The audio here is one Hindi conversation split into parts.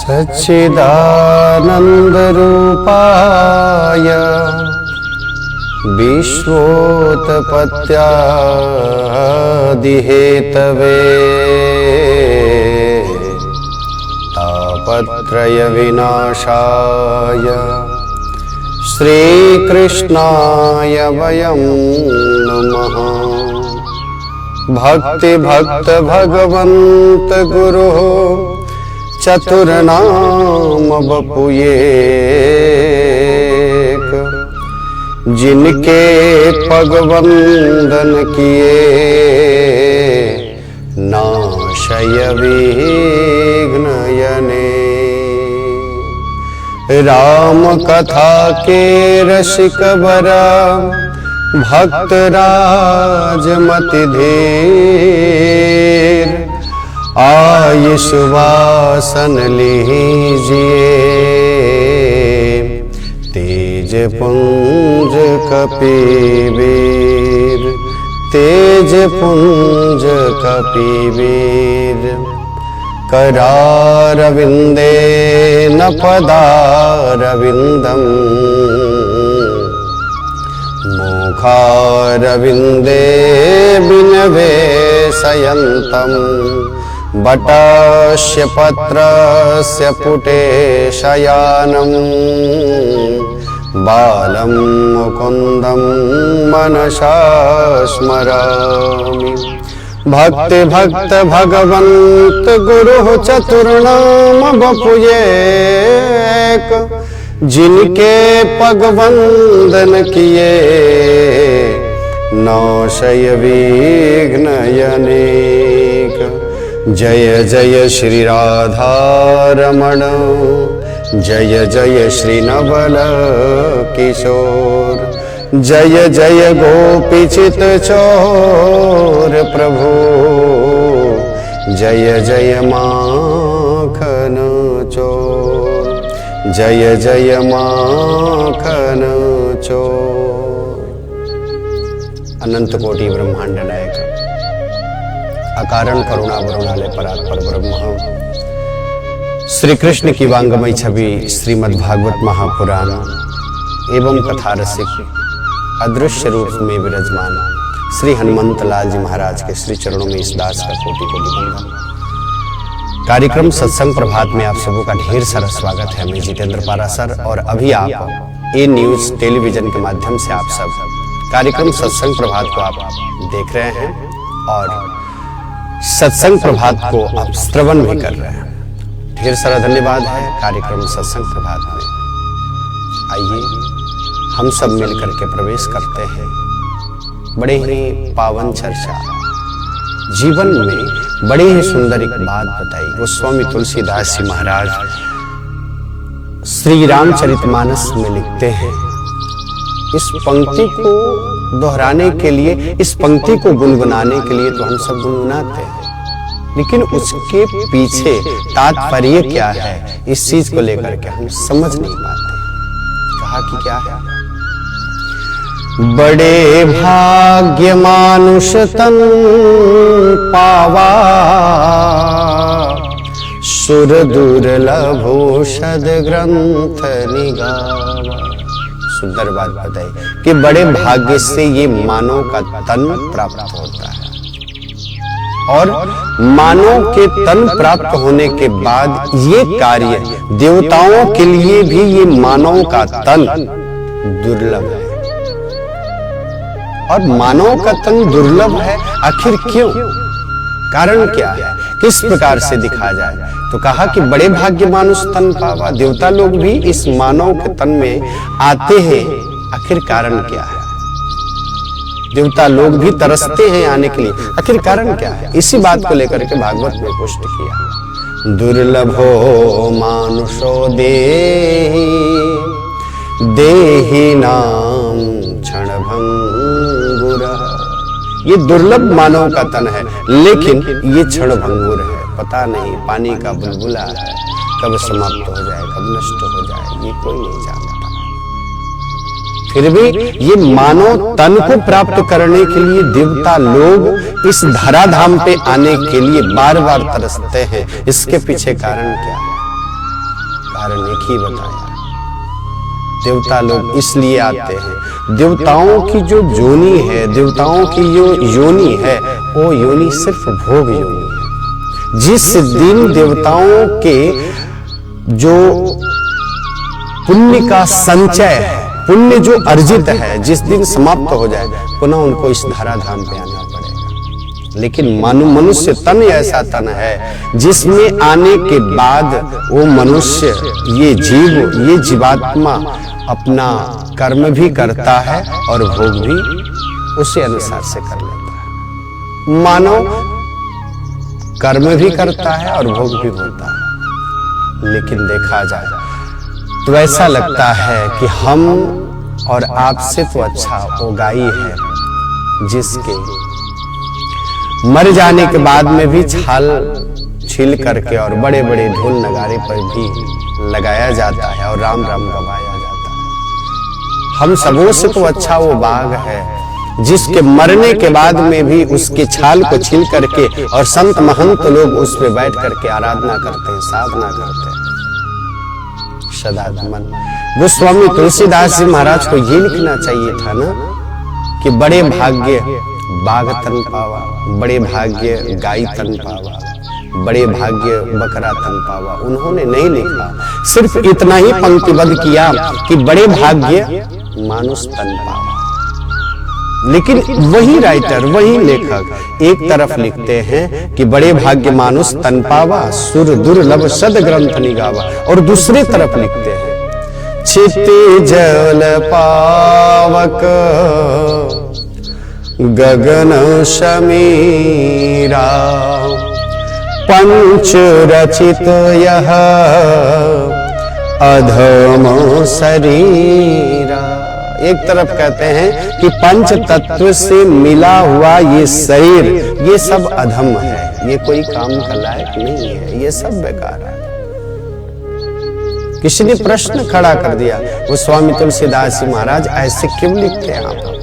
सच्चिदानन्दरूपाय विश्वोत्पत्त्यादिहेतवे तापत्रयविनाशाय श्रीकृष्णाय वयं नमः। भक्ति भक्त भगवंत गुरु चतुर्नाम बपुएक, जिनके पग वंदन किए नाशय विघ्न यने। राम कथा के रसिक बरा भक्त राजमति धीर, आयुष वासन लीजिए तेज पुंज कपिवीर, तेज पुंज कपिवीर। करारविंदे न पदारविंदम, मुखारविंदे बिनवे शयन्तम्। बटस्य पत्रस्य पुटे शयानम्, बालं मुकुन्दं मनसा स्मरामि। भक्ति भक्त भगवंत गुरु चतुर्नाम बपुएक, जिनके पग वंदन किए नाशय विघ्न अनेक। जय जय श्री राधा रमण, जय जय श्री नवल किशोर, जय जय गोपी चित चोर प्रभु, जय जय माखन चोर, जय जय माखन चोर। अनंत कोटि ब्रह्मांड नायक, अकारण करुणा वरुणालय परात्पर ब्रह्म, श्री कृष्ण की वांगमय छवि श्रीमद्भागवत महापुराण एवं कथा रसिक अदृश्य रूप में विराजमान श्री हनुमंत लाल जी महाराज के श्री चरणों में इस दास का कोटि कोटि वंदन। कार्यक्रम सत्संग प्रभात में आप सबों का ढेर सारा स्वागत है। मैं जितेंद्र पारासर और अभी आप ए न्यूज टेलीविजन के माध्यम से आप सब कार्यक्रम सत्संग प्रभात को आप देख रहे हैं और सत्संग प्रभात को आप श्रवण भी कर रहे हैं। ढेर सारा धन्यवाद है कार्यक्रम सत्संग प्रभात में। आइए हम सब मिलकर के प्रवेश करते हैं बड़े ही पावन चर्चा। जीवन में बड़ी ही सुंदर एक बात बताई। गोस्वामी तुलसीदास जी महाराज श्री रामचरितमानस में लिखते हैं, इस पंक्ति को दोहराने के लिए, इस पंक्ति को गुनगुनाने के लिए तो हम सब गुनगुनाते हैं, लेकिन उसके पीछे तात्पर्य क्या है इस चीज को लेकर के हम समझ नहीं पाते। कहा कि क्या है, बड़े भाग्य मानुष तन पावा, सुर दुर्लभ औषध ग्रंथ निगावा। सुंदर बात बताई कि बड़े भाग्य से ये मानव का तन प्राप्त होता है और मानव के तन प्राप्त होने के बाद ये कार्य देवताओं के लिए भी ये मानव का तन दुर्लभ है। और मानव का तन दुर्लभ है, आखिर क्यों, कारण क्या है, किस प्रकार से दिखा जाए? तो कहा कि बड़े भाग्य मानुष तन पावा। देवता लोग भी इस मानव के तन में आते हैं, आखिर कारण क्या है? देवता लोग भी तरसते हैं आने के लिए, आखिर कारण क्या है? इसी बात को लेकर के भागवत में पुष्ट किया। दुर्लभो मानुषो देहि नाम क्षणभंगुर। ये दुर्लभ मानव का तन है, लेकिन ये क्षणभंगुर है। पता नहीं पानी का बुलबुला है, कब समाप्त हो जाए, कब नष्ट हो जाए, ये कोई नहीं जानता। फिर भी ये मानव तन को प्राप्त करने के लिए देवता लोग इस धराधाम पे आने के लिए बार बार तरसते हैं। इसके पीछे कारण क्या है? ही बताया। देवता लोग इसलिए आते हैं, देवताओं की जो योनि है, देवताओं की जो योनि है, वो योनि सिर्फ भोग योनि है। जिस दिन देवताओं के जो पुण्य का संचय है, पुण्य जो अर्जित है, जिस दिन समाप्त हो जाए, पुनः उनको इस धराधाम पे आना पड़ेगा। लेकिन मनुष्य तन ऐसा तन है जिसमें आने के बाद वो मनुष्य, ये जीव, ये जीवात्मा अपना कर्म भी करता है और भोग भी उसी अनुसार से कर लेता है। मानव कर्म भी करता है और भोग भी होता है। लेकिन देखा जाए तो ऐसा लगता है कि हम और आपसे तो अच्छा वो गाय है जिसके मर जाने के बाद में भी छाल छील करके और बड़े बड़े ढोल नगारे पर भी लगाया जाता है और राम राम गवाया जाता है। हम सबों से तो अच्छा वो बाघ है जिसके मरने के बाद में भी उसके छाल को छील करके और संत महंत लोग उस पे बैठ करके आराधना करते हैं, साधना करते हैं। सदात्मन गोस्वामी तुलसीदास जी महाराज को ये लिखना चाहिए था ना कि बड़े भाग्य बाघ तन पावा, बड़े भाग्य गाय तन पावा, बड़े भाग्य बकरा तन पावा। उन्होंने नहीं लिखा, सिर्फ इतना ही पंक्तिबद्ध किया कि बड़े भाग्य मानुष तन पावा। लेकिन वही राइटर, वही लेखक एक तरफ लिखते हैं कि बड़े भाग्य मानुष तन पावा, सुर दुर्लभ सद ग्रंथ निगावा, और दूसरी तरफ लिखते हैं छिति जल पावक गगन समीरा, पंच रचित यह अधम शरीरा। एक तरफ कहते हैं कि पंच तत्व से मिला हुआ ये शरीर, ये सब अधम है, ये कोई काम का लायक नहीं है, ये सब बेकार है। किसी ने प्रश्न खड़ा कर दिया, वो स्वामी तुलसीदास जी महाराज ऐसे क्यों लिखते हैं आप?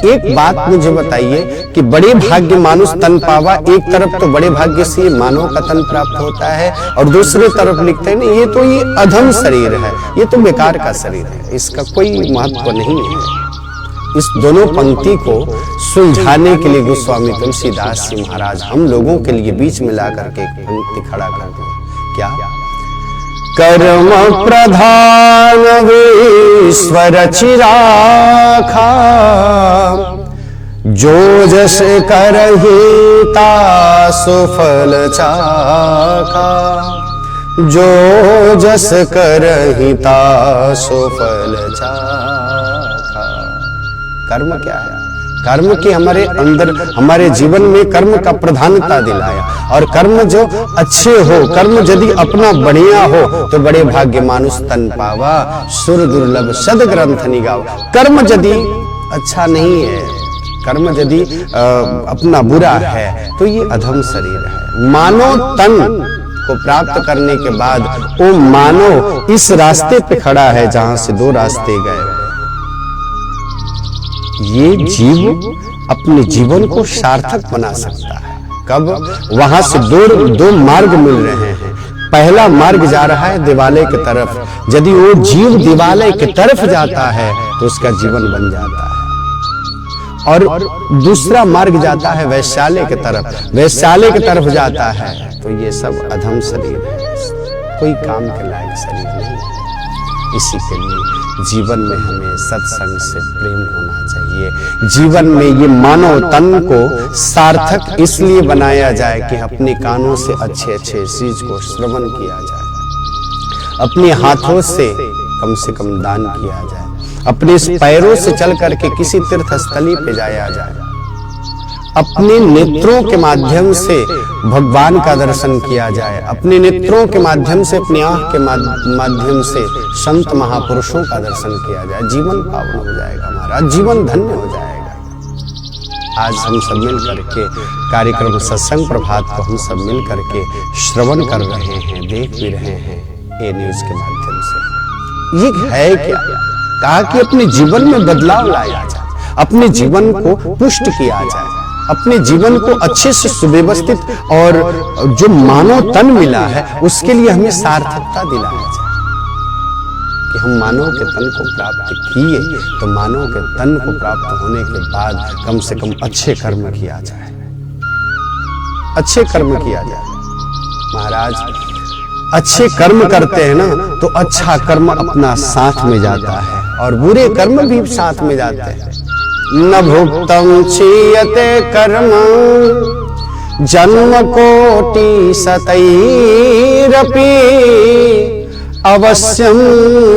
एक बात मुझे बताइए कि बड़े भाग्य मानुष तन पावा, एक तरफ तो बड़े भाग्य से मानव का तन प्राप्त होता है और दूसरी तरफ लिखते हैं नहीं, ये तो ये अधम शरीर है, ये तो बेकार का शरीर है, इसका कोई महत्व नहीं है। इस दोनों पंक्ति को सुलझाने के लिए गोस्वामी तुलसीदास जी महाराज हम लोगों के लिए बीच में ला करके एक पंक्ति खड़ा कर दिया। क्या? कर्म प्रधान ईश्वर चिराखा, जो जस करहि तासु फल चाखा, जो जस करहि तासु फल चाखा। कर्म क्या है? कर्म की हमारे अंदर, हमारे जीवन में कर्म का प्रधानता दिलाया, और कर्म जो अच्छे हो, कर्म यदि अपना बढ़िया हो तो बड़े भाग्य मानुष तन पावा, सुर दुर्लभ सद ग्रंथ निगावा। कर्म यदि अच्छा नहीं है, कर्म यदि अपना बुरा है तो ये अधम शरीर है। मानव तन को प्राप्त करने के बाद वो मानव इस रास्ते पे खड़ा है जहां से दो रास्ते गए। ये जीव अपने जीवन को सार्थक बना सकता है कब? वहां से दो मार्ग मिल रहे हैं। पहला मार्ग जा रहा है दिवालय की तरफ, यदि वो जीव दिवालय की तरफ जाता है तो उसका जीवन बन जाता है, और दूसरा मार्ग जाता है वैश्यालय की तरफ, वैश्यालय की तरफ जाता है तो ये सब अधम शरीर है, कोई काम के लायक शरीर नहीं है। इसी के लिए जीवन में हमें सत्संग से प्रेम होना चाहिए। जीवन में ये मानव तन को सार्थक इसलिए बनाया जाए कि अपने कानों से अच्छे अच्छे चीज को श्रवण किया जाए, अपने हाथों से कम दान किया जाए, अपने पैरों से चल करके किसी तीर्थ स्थली पे जाया जाए, अपने नेत्रों के माध्यम से भगवान का दर्शन किया जाए, अपने नेत्रों के माध्यम से, अपनी आंख के माध्यम से संत महापुरुषों का दर्शन किया जाए। जीवन पावन हो जाएगा, हमारा जीवन धन्य हो जाएगा। आज हम सब मिल करके कार्यक्रम सत्संग प्रभात को हम सब मिल करके श्रवण कर रहे हैं, देख भी रहे हैं ए न्यूज के माध्यम से। ये है क्या? कहा कि अपने जीवन में बदलाव लाया जाए, अपने जीवन को पुष्ट किया जाए, अपने जीवन को अच्छे से सुव्यवस्थित और जो मानव तन मिला है उसके लिए हमें सार्थकता दिलाया जाए। कि हम मानव के तन को प्राप्त किए तो मानव के तन को प्राप्त होने के बाद कम से कम अच्छे कर्म किया जाए, अच्छे कर्म किया जाए। महाराज अच्छे कर्म करते हैं ना तो अच्छा कर्म अपना साथ में जाता है और बुरे कर्म भी साथ में जाते हैं। न भुक्तम क्षीयते कर्म जन्म कोटि सतैरपि अवश्यम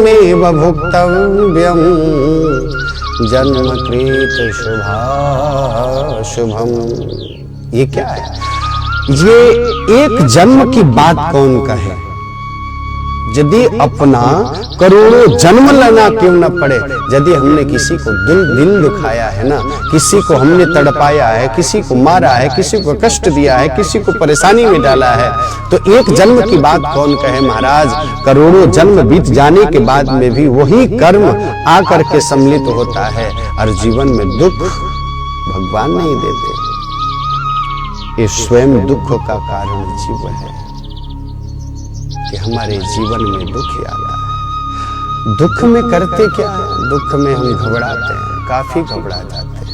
मेव भुक्तव्यम जन्मकृत शुभाशुभम। ये क्या है? ये एक जन्म की बात कौन कहे? यदि अपना करोड़ों जन्म लेना क्यों न पड़े, यदि हमने किसी को दिल दुखाया है ना, किसी को हमने तड़पाया है, किसी को मारा है, किसी को कष्ट दिया है, किसी को परेशानी में डाला है, तो एक जन्म की बात कौन कहे महाराज? करोड़ों जन्म बीत जाने के बाद में भी वही कर्म आकर के सम्मिलित होता है और जीवन में दुख भगवान नहीं देते। ये स्वयं दुख का कारण जीव है कि हमारे जीवन में दुख आता है। दुख में करते क्या है? दुख में हम घबराते हैं, काफी घबरा जाते हैं।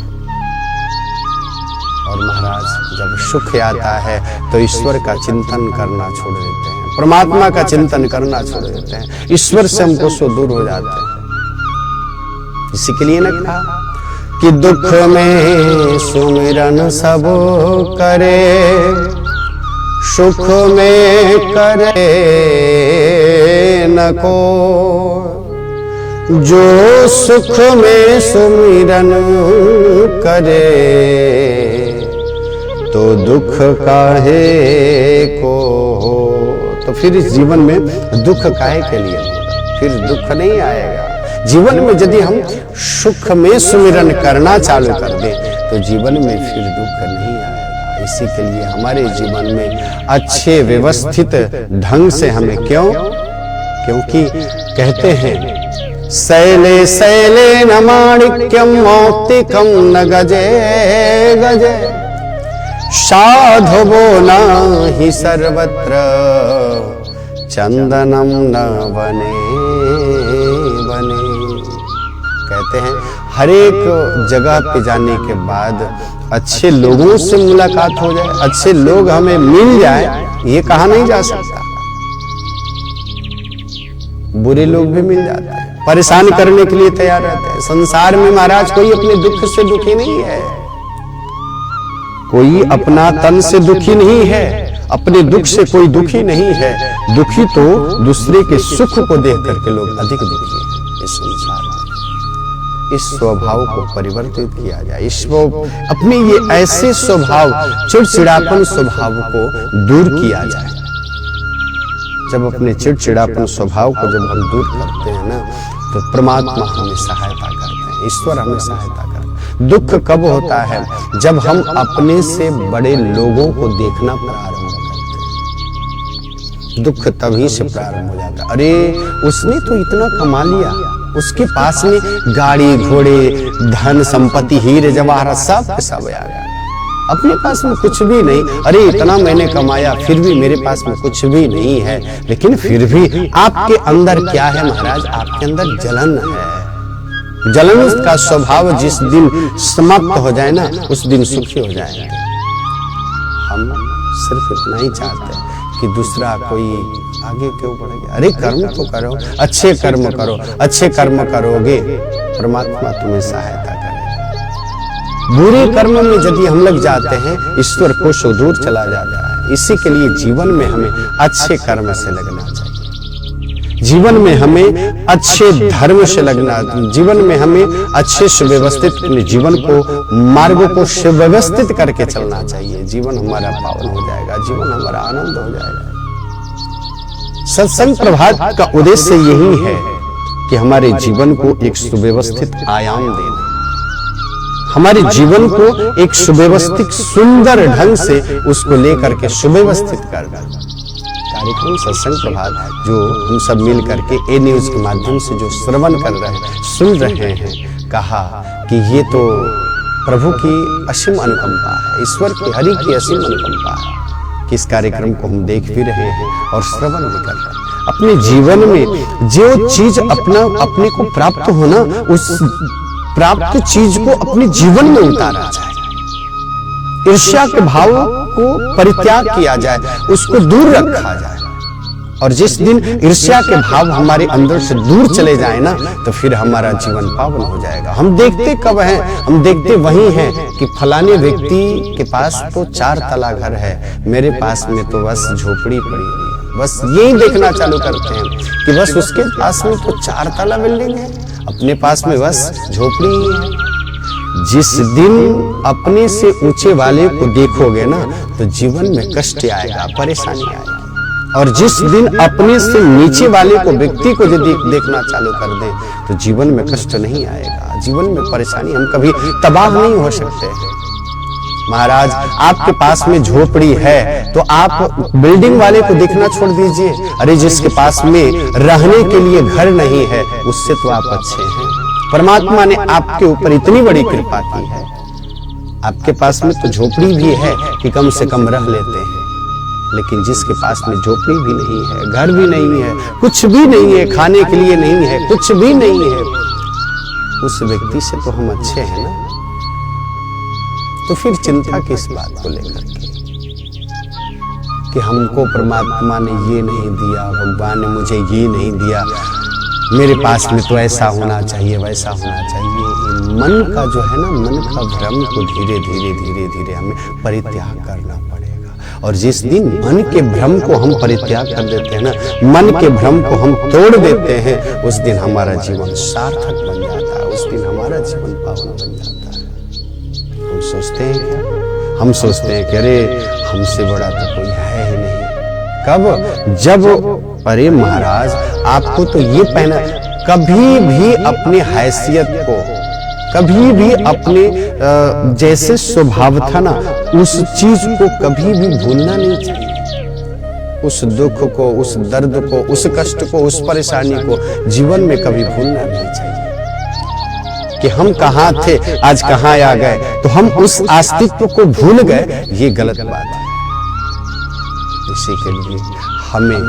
और महाराज जब सुख आता है तो ईश्वर का चिंतन करना छोड़ देते हैं, परमात्मा का चिंतन करना छोड़ देते हैं, ईश्वर से हमको सो दूर हो जाते हैं। इसी के लिए न कहा कि दुख में सुमिरन सब करे, सुख में करे न को, जो सुख में सुमिरन करे तो दुख काहे को। तो फिर इस जीवन में दुख काहे के लिए होगा? फिर दुख नहीं आएगा। जीवन में यदि हम सुख में सुमिरन करना चालू कर दें तो जीवन में फिर दुख नहीं आएगा। इसी के लिए हमारे जीवन में अच्छे व्यवस्थित ढंग से हमें क्योंकि कहते हैं शैले शैले न माणिक्यम मौक्तिकम न गजे गजे, साधवो न ही सर्वत्र चंदनम न बने बने। कहते हैं हर एक जगह पे जाने के बाद अच्छे लोगों से मुलाकात हो जाए, अच्छे लोग हमें मिल जाए, ये कहा नहीं जा सकता। बुरे लोग भी मिल जाते हैं, परेशान करने के लिए तैयार रहते हैं। संसार में महाराज कोई अपने दुख से दुखी नहीं है, कोई अपना तन से दुखी नहीं है, अपने दुख से कोई दुखी नहीं है। दुखी तो दूसरे के सुख को देख करके लोग अधिक दुखी हैं। इस संसार में इस स्वभाव को परिवर्तित किया जाए, अपने ये ऐसे स्वभाव चिड़चिड़ापन स्वभाव को दूर किया जाए। जब अपने चिड़चिड़ापन स्वभाव को जब हम दूर करते हैं ना तो परमात्मा हमें सहायता करते हैं, ईश्वर हमें सहायता करते हैं। दुख कब होता है? जब हम अपने से बड़े लोगों को देखना प्रारंभ करते हैं। दुख तभी से प्रारंभ हो जाता है। अरे उसने तो इतना कमा लिया, उसके पास में गाड़ी घोड़े धन संपत्ति हीरे जवाहरात सब सब आ गया, अपने पास में कुछ भी नहीं। अरे इतना मैंने कमाया फिर भी मेरे पास में कुछ भी नहीं है। लेकिन फिर भी आपके अंदर क्या है महाराज? आपके अंदर जलन है। जलन का स्वभाव जिस दिन समाप्त हो जाए ना उस दिन सुखी हो जाएंगे। हम सिर्फ इतना ही चाहते हैं कि दूसरा कोई आगे क्यों बढ़ेगा। अरे कर्म तो करो, अच्छे कर्म करो, अच्छे कर्म करोगे परमात्मा तुम्हें सहायता करेगा। बुरे कर्म में यदि हम लग जाते हैं ईश्वर को सो दूर चला जाता है। इसी के लिए जीवन में हमें अच्छे कर्म से लगना चाहिए, जीवन में हमें अच्छे धर्म से लगना, जीवन में हमें अच्छे सुव्यवस्थित जीवन को मार्गों को सुव्यवस्थित करके चलना चाहिए। जीवन हमारा पावन हो जाएगा, जीवन हमारा आनंद हो जाएगा। सत्संग प्रभात का उद्देश्य यही है कि हमारे जीवन को एक सुव्यवस्थित आयाम देना, हमारे जीवन को एक सुव्यवस्थित सुंदर ढंग से उसको लेकर के सुव्यवस्थित करना। कार्यक्रम सत्संग प्रभात जो हम सब मिल करके ए न्यूज के माध्यम से जो श्रवण कर रहे हैं, सुन रहे हैं, कहा कि ये तो प्रभु की असीम अनुकंपा है, ईश्वर की हरि की असीम अनुकंपा है कि इस कार्यक्रम को हम देख भी रहे हैं और श्रवण भी कर रहे हैं। अपने जीवन में जो चीज अपने को प्राप्त हो ना, उस प्राप्त चीज को अपने जीवन में उतारा जाए। ईर्ष्या के भाव को परित्याग किया जाए, उसको दूर रखा जाए। और जिस दिन ईर्ष्या के भाव हमारे अंदर से दूर चले जाए ना, तो फिर हमारा जीवन पावन हो जाएगा। हम देखते कब हैं? हम देखते वही हैं कि फलाने व्यक्ति के पास तो 4 तला घर है, मेरे पास में तो बस झोपड़ी पड़ी हुई है। बस यही देखना चालू करते हैं कि बस उसके पास में तो 4 तला बिल्डिंग है, अपने पास में बस झोपड़ी ही है। जिस दिन अपने से ऊंचे वाले को देखोगे ना, तो जीवन में कष्ट आएगा, परेशानी आएगी। और जिस दिन अपने से नीचे वाले को, व्यक्ति को यदि देखना चालू कर दे, तो जीवन में कष्ट नहीं आएगा, जीवन में परेशानी, हम कभी तबाह नहीं हो सकते। महाराज, आपके पास में झोपड़ी है तो आप बिल्डिंग वाले को देखना छोड़ दीजिए। अरे जिसके पास में रहने के लिए घर नहीं है, उससे तो आप अच्छे हैं। परमात्मा ने आपके ऊपर इतनी बड़ी कृपा की है, आपके पास में तो झोपड़ी भी है कि कम से कम रह लेते हैं। लेकिन जिसके पास में झोपड़ी भी नहीं है, घर भी नहीं है, कुछ भी नहीं है, खाने के लिए नहीं है, कुछ भी नहीं है, उस व्यक्ति से तो हम अच्छे हैं ना। तो फिर चिंता किस बात को लेकर के कि हमको परमात्मा ने ये नहीं दिया, भगवान ने मुझे ये नहीं दिया, मेरे पास में तो ऐसा होना चाहिए, वैसा होना चाहिए। मन का जो है ना, मन का भ्रम को धीरे धीरे हमें परित्याग करना पड़ेगा। और जिस दिन मन के भ्रम को हम परित्याग कर देते हैं ना, मन के भ्रम को हम तोड़ देते हैं, उस दिन हमारा जीवन सार्थक बन जाता है, उस दिन हमारा जीवन पावन बन जाता है। हम सोचते हैं क्या? हम सोचते हैं कि अरे हमसे बड़ा तो कोई है ही नहीं। कब? जब अरे महाराज, आपको तो ये पहना, कभी भी अपनी हैसियत को, कभी भी अपने जैसे स्वभाव था ना, उस चीज को कभी भी भूलना नहीं चाहिए। उस दुख को, उस दर्द को, उस कष्ट को, उस परेशानी को जीवन में कभी भूलना नहीं चाहिए। कि हम कहाँ थे, आज कहाँ आ गए, तो हम उस अस्तित्व को भूल गए, ये गलत बात है। इसी के लिए हमें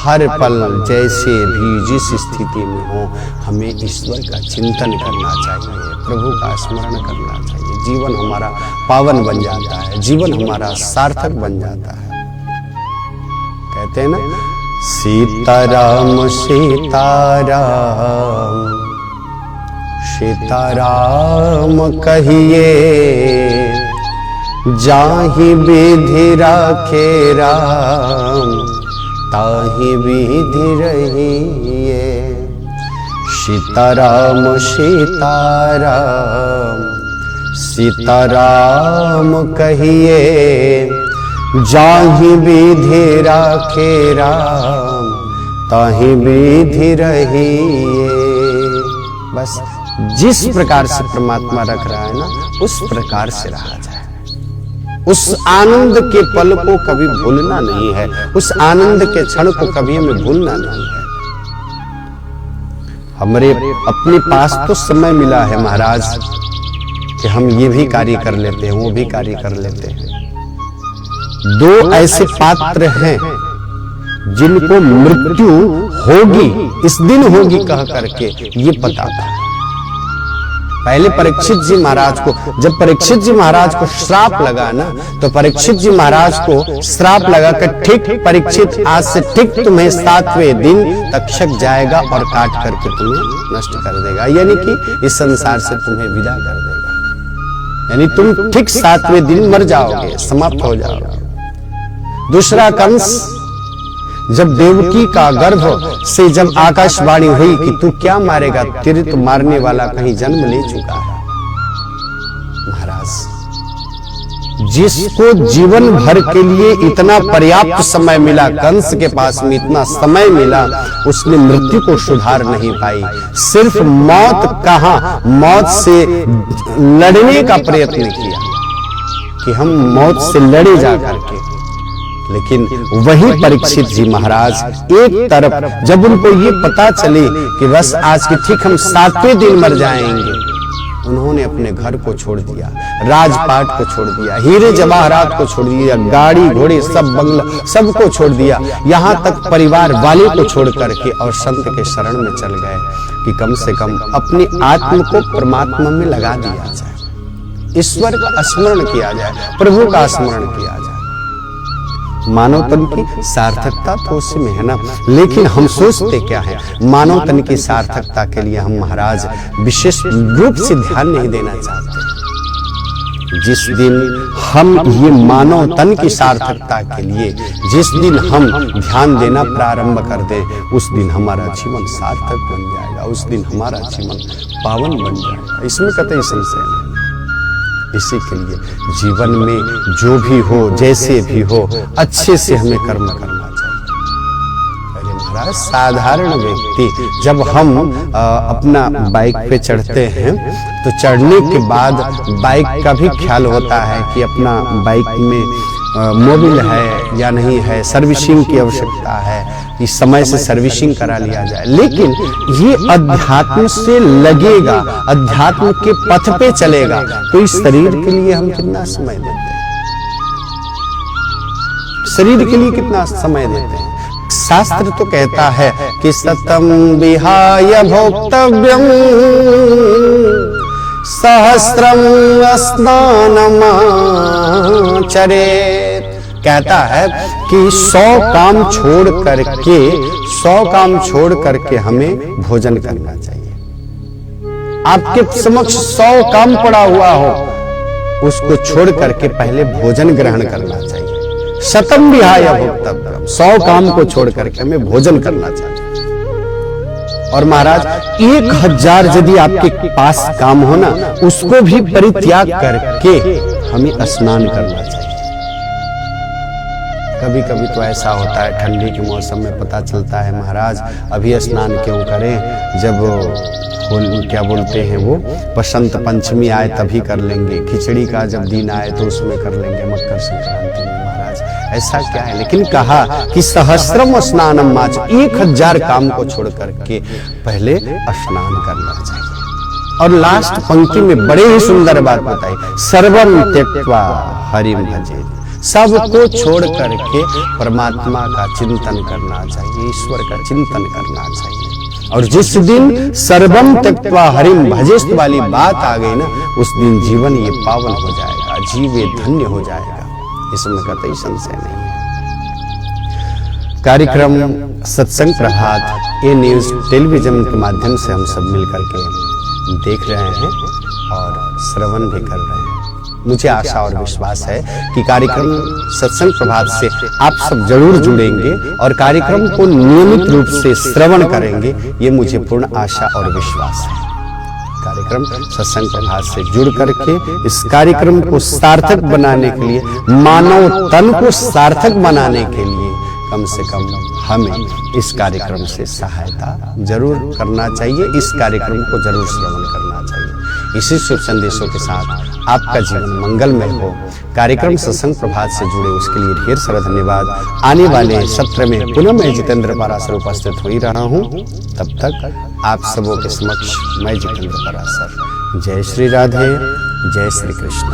हर पल, जैसे भी जिस स्थिति में हो, हमें ईश्वर का चिंतन करना चाहिए, प्रभु का स्मरण करना चाहिए। जीवन हमारा पावन बन जाता है, जीवन हमारा सार्थक बन जाता है। कहते हैं ना, सीताराम सीताराम सीताराम कहिए, जाहि विधि राखे राम, ताहि विधि रहिए। सीताराम सीताराम सीताराम कहिए, जाहि विधि राखे राम, ताहि विधि रहिए। बस जिस प्रकार से परमात्मा रख रहा है ना, उस प्रकार से रहा जाए। उस आनंद के पल को कभी भूलना नहीं है, उस आनंद के क्षण को कभी हमें भूलना नहीं है। हमारे अपने पास तो समय मिला है महाराज कि हम ये भी कार्य कर लेते हैं, वो भी कार्य कर लेते हैं। 2 ऐसे पात्र हैं जिनको मृत्यु होगी, इस दिन होगी कह करके ये पता था। पहले परीक्षित जी महाराज को, जब परीक्षित जी महाराज को श्राप लगा ना, तो परीक्षित जी महाराज को श्राप लगा कर, ठीक परीक्षित, आज से ठीक तुम्हें 7वें दिन तक्षक जाएगा और काट करके तुम्हें नष्ट कर देगा, यानी कि इस संसार से तुम्हें विदा कर देगा। यानी तुम ठीक 7वें दिन मर जाओगे, समाप्त हो जाओगे। दूसरा कंस, जब देवकी का गर्भ से जब आकाशवाणी हुई कि तू क्या मारेगा, तेरे तो मारने वाला कहीं जन्म ले चुका है। महाराज, जिसको जीवन भर के लिए इतना पर्याप्त समय मिला, कंस के पास में इतना समय मिला, उसने मृत्यु को सुधार नहीं पाई। सिर्फ मौत कहां, मौत से लड़ने का प्रयत्न किया कि हम मौत से लड़े जा करके। लेकिन वही परीक्षित जी महाराज एक तरफ, जब उनको ये पता चले कि बस आज के ठीक हम 7वें दिन मर जाएंगे, उन्होंने अपने घर को छोड़ दिया, राजपाट को छोड़ दिया, हीरे जवाहरात को छोड़ दिया, गाड़ी घोड़े सब बंगला सबको छोड़ दिया, यहाँ तक परिवार वाले को छोड़ करके और संत के शरण में चल गए कि कम से कम अपनी आत्म को परमात्मा में लगा दिया जाए, ईश्वर का स्मरण किया जाए, प्रभु का स्मरण किया जाए। मानव तन की सार्थकता तो उसमें है ना, लेकिन हम सोचते क्या है, मानव तन की सार्थकता के लिए हम महाराज विशेष रूप से ध्यान नहीं देना चाहते। जिस दिन हम ये मानव तन की सार्थकता के लिए जिस दिन हम ध्यान देना प्रारंभ कर दे, उस दिन हमारा जीवन सार्थक बन जाएगा, उस दिन हमारा जीवन पावन बन जाएगा, इसमें कतई संशय नहीं। इसी के लिए जीवन में जो भी हो, जैसे भी हो, अच्छे से हमें कर्म करना चाहिए। अरे महाराज, साधारण व्यक्ति जब हम अपना बाइक पे चढ़ते हैं तो चढ़ने के बाद बाइक का भी ख्याल होता है कि अपना बाइक में मोबिल है या नहीं है, सर्विसिंग की आवश्यकता है, कि समय से सर्विसिंग करा लिया जाए। लेकिन ये अध्यात्म से लगेगा, अध्यात्म के पथ पे चलेगा, तो इस शरीर के लिए हम कितना समय देते हैं, शरीर के लिए कितना समय देते हैं। शास्त्र तो कहता है कि सतम विहाय भोक्तव्यम सहस्रम स्नानमाचरेत्, कहता है कि 100 काम छोड़ करके हमें भोजन करना चाहिए। आपके समक्ष 100 काम पड़ा हुआ हो, उसको छोड़ करके पहले भोजन ग्रहण करना चाहिए। शतम विहाय भोक्तव्यम, 100 काम को छोड़ करके हमें भोजन करना चाहिए। और महाराज 1000 यदि आपके पास काम हो ना, उसको भी परित्याग करके हमें स्नान करना चाहिए। कभी कभी तो ऐसा होता है, ठंडी के मौसम में पता चलता है महाराज अभी स्नान क्यों करें, जब क्या बोलते हैं वो बसंत पंचमी आए तभी कर लेंगे, खिचड़ी का जब दिन आए तो उसमें कर लेंगे, मकर संक्रांति में। महाराज ऐसा क्या है, लेकिन कहा कि सहस्रम स्नानम माच, 1000 काम को छोड़ करके पहले स्नान करना चाहिए। और लास्ट पंक्ति में बड़े ही सुंदर बात बताई, सर्वम त्यक्त्वा हरिम भजेत्, सबको छोड़ करके परमात्मा का चिंतन करना चाहिए, ईश्वर का चिंतन करना चाहिए। और जिस दिन सर्वम त्यक्त्वा हरिम भजेत् वाली बात आ गई ना, उस दिन जीवन ये पावन हो जाएगा, जीवे धन्य हो जाएगा, इसमें कतई संशय नहीं है। कार्यक्रम सत्संग प्रभात ए न्यूज टेलीविजन के माध्यम से हम सब मिलकर के देख रहे हैं और श्रवण भी कर रहे हैं। मुझे आशा और विश्वास है कि कार्यक्रम सत्संग प्रभात से आप सब जरूर जुड़ेंगे और कार्यक्रम को नियमित रूप से श्रवण करेंगे, ये मुझे पूर्ण आशा और विश्वास है। कार्यक्रम सत्संग प्रभात से जुड़ करके इस कार्यक्रम को सार्थक बनाने के लिए, मानव तन को सार्थक बनाने के लिए कम से कम हमें इस कार्यक्रम से सहायता जरूर करना चाहिए, इस कार्यक्रम को जरूर श्रवण करना चाहिए। इसी शुभ संदेशों के साथ आपका जीवन मंगलमय हो। कार्यक्रम सत्संग प्रभात से जुड़े उसके लिए ढेर सारा धन्यवाद। आने वाले सत्र में पुनः मैं जितेंद्र पाराशर उपस्थित हो ही रहा हूँ। तब तक आप सबों के समक्ष मैं जितेंद्र पाराशर। जय श्री राधे, जय श्री कृष्ण।